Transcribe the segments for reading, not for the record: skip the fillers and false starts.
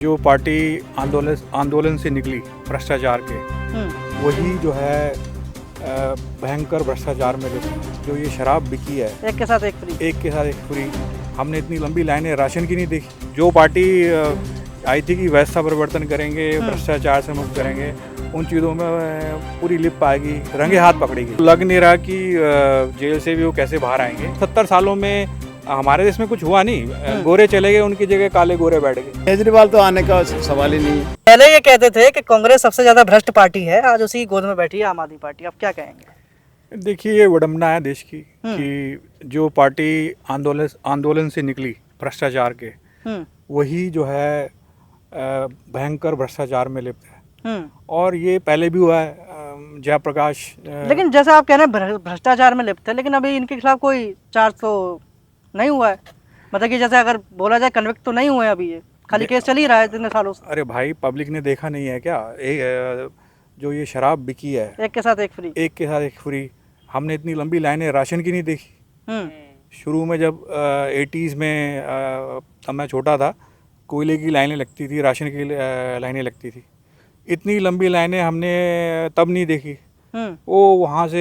जो पार्टी आंदोलन से निकली भ्रष्टाचार के, वही जो है भयंकर भ्रष्टाचार में लिप्त। जो ये शराब बिकी है एक के साथ एक फ्री, हमने इतनी लंबी लाइनें राशन की नहीं देखी। जो पार्टी आई थी कि व्यवस्था परिवर्तन करेंगे, भ्रष्टाचार से मुक्त करेंगे, उन चीज़ों में पूरी लिप पाएगी, रंगे हाथ पकड़ेगी। लग नहीं रहा कि जेल से भी वो कैसे बाहर आएंगे। 70 सालों में हमारे देश में कुछ हुआ नहीं, गोरे चले गए, उनकी जगह काले गोरे बैठ गए। केजरीवाल तो आने का सवाल ही नहीं है। पहले ये कहते थे कि कांग्रेस सबसे ज्यादा भ्रष्ट पार्टी है, आज उसी की गोद में बैठी है आम आदमी पार्टी। आप क्या कहेंगे? देखिए, ये विडम्बना है देश की कि जो पार्टी आंदोलन से निकली भ्रष्टाचार के, वही जो है भयंकर भ्रष्टाचार में लिप्त है। और ये पहले भी हुआ है। जयप्रकाश, लेकिन जैसा आप कह रहे हैं भ्रष्टाचार में लिप्त है, लेकिन अभी इनके खिलाफ कोई चार्ज तो नहीं हुआ है। मतलब कि जैसे अगर बोला जाए कन्विक्ट तो नहीं हुए अभी, ये खाली केस चल ही रहा है इतने सालों से। अरे भाई, पब्लिक ने देखा नहीं है क्या? जो ये शराब बिकी है एक के साथ एक फ्री, हमने इतनी लंबी लाइनें राशन की नहीं देखी। शुरू में जब 80s में तब मैं छोटा था, कोयले की लाइनें लगती थी, राशन की लाइनें लगती थी। इतनी लंबी लाइनें हमने तब नहीं देखी। वो वहाँ से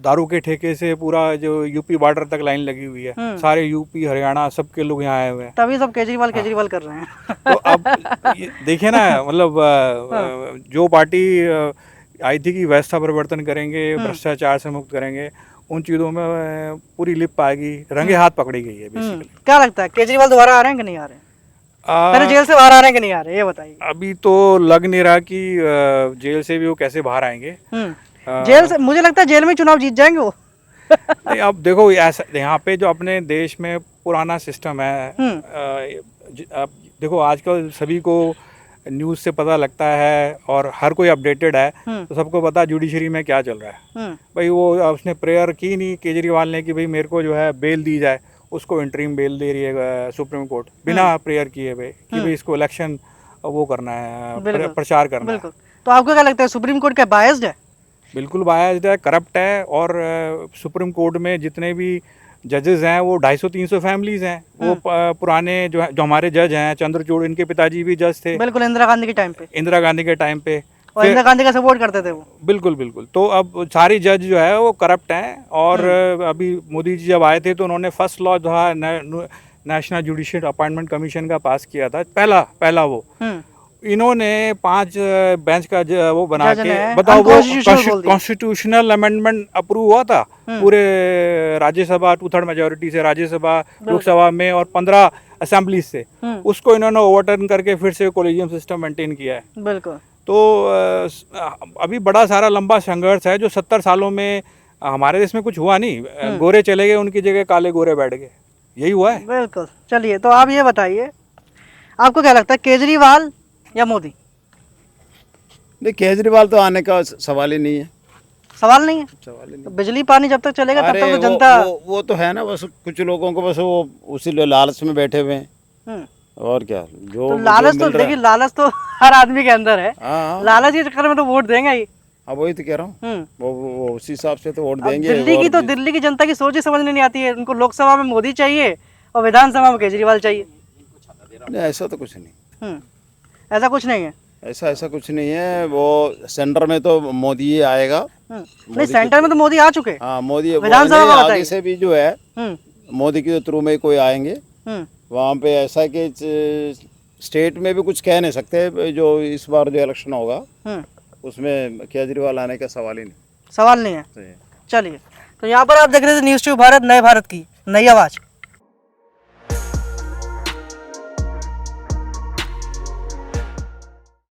दारू के ठेके से पूरा जो यूपी बॉर्डर तक लाइन लगी हुई है। सारे यूपी हरियाणा सबके लोग यहाँ आए हुए हैं। तभी सब केजरीवाल कर रहे हैं। तो अब देखिए ना, मतलब जो पार्टी आई थी कि व्यवस्था परिवर्तन करेंगे, भ्रष्टाचार से मुक्त करेंगे, उन चीज़ों में पूरी लिप पाएगी, रंगे हाथ पकड़ी गई है बेसिकली। क्या लगता है, केजरीवाल दोबारा आ रहे हैं कि नहीं आ रहे हैं? पहले जेल से बाहर आ रहे हैं कि नहीं आ रहे, ये बताइए। अभी तो लग नहीं रहा कि जेल से भी वो कैसे बाहर आएंगे। जेल से मुझे लगता है जेल में चुनाव जीत जाएंगे वो। नहीं, अब देखो, ऐसा यहाँ पे जो अपने देश में पुराना सिस्टम है, अब देखो आजकल सभी को न्यूज़ से पता लगता है और हर कोई अपडेटेड है, तो सबको पता है जुडिशरी में क्या चल रहा है। भाई वो उसने प्रेयर की नहीं केजरीवाल ने कि भाई मेरे को जो है बेल दी जाए, उसको इंटरिम बेल दे रही है सुप्रीम कोर्ट बिना प्रेयर किए हुए कि भाई इसको इलेक्शन वो करना है, प्रचार करना है। तो आपको क्या लगता है, सुप्रीम कोर्ट क्या बायस्ड है? बिल्कुल बायस्ड है, करप्ट है। और सुप्रीम कोर्ट में जितने भी जजेस हैं वो 250-300 फैमिलीज हैं। वो पुराने जो हमारे जज हैं, चंद्रचूड़, इनके पिताजी भी जज थे। बिल्कुल, इंदिरा गांधी के टाइम पे। और इंदिरा गांधी का सपोर्ट करते थे वो। बिल्कुल। तो अब सारी जज जो है वो करप्ट हैं। और अभी मोदी जी जब आए थे तो उन्होंने फर्स्ट लॉ जो है नेशनल जुडिशियल अपॉइंटमेंट कमीशन का पास किया था, पहला वो। इन्होंने 5 बेंच का वो बना के, बताओ, वो कॉन्स्टिट्यूशनल अमेंडमेंट अप्रूव हुआ था पूरे राज्यसभा 2/3 मेजोरिटी से, राज्यसभा लोकसभा में, और 15 असेंबली से। उसको इन्होंने ओवरटर्न करके फिर से कॉलेजियम सिस्टम मेंटेन किया है। बिल्कुल। तो अभी बड़ा सारा लंबा संघर्ष है। जो 70 सालों में हमारे देश में कुछ हुआ नहीं, गोरे चले गए, उनकी जगह काले गोरे बैठ गए, यही हुआ है। बिल्कुल। चलिए, तो आप ये बताइए, आपको क्या लगता है, केजरीवाल या मोदी? नहीं, केजरीवाल तो आने का सवाल ही नहीं है। सवाल नहीं है? सवाल ही नहीं। तो बिजली पानी जब तक चलेगा तब तक तो जनता वो तो है ना, बस कुछ लोगों को बस वो उसी लालच में बैठे हुए हैं। और क्या, जो तो लालच तो देखिए, लालच तो हर आदमी के अंदर है। लालच के चक्कर में तो वोट देंगे ही। अब वही तो कह रहा हूँ, वो उसी हिसाब से तो वोट देंगे। दिल्ली की जनता की सोच ही समझ नहीं आती है। उनको लोकसभा में मोदी चाहिए और विधानसभा में केजरीवाल चाहिए। नहीं, ऐसा तो कुछ नहीं। ऐसा कुछ नहीं है। ऐसा कुछ नहीं है। वो सेंटर में तो मोदी ही आएगा। नहीं, सेंटर में तो मोदी आ चुके हैं। हाँ, मोदी विधानसभा में आगे से भी जो है मोदी के थ्रू में कोई आएंगे। वहाँ पे ऐसा कि स्टेट में भी कुछ कह नहीं सकते। जो इस बार जो इलेक्शन होगा उसमें केजरीवाल आने का सवाल नहीं है। चलिए, तो यहाँ पर आप देख रहे थे न्यूज़ ट्यूब भारत, नए भारत की नई आवाज़।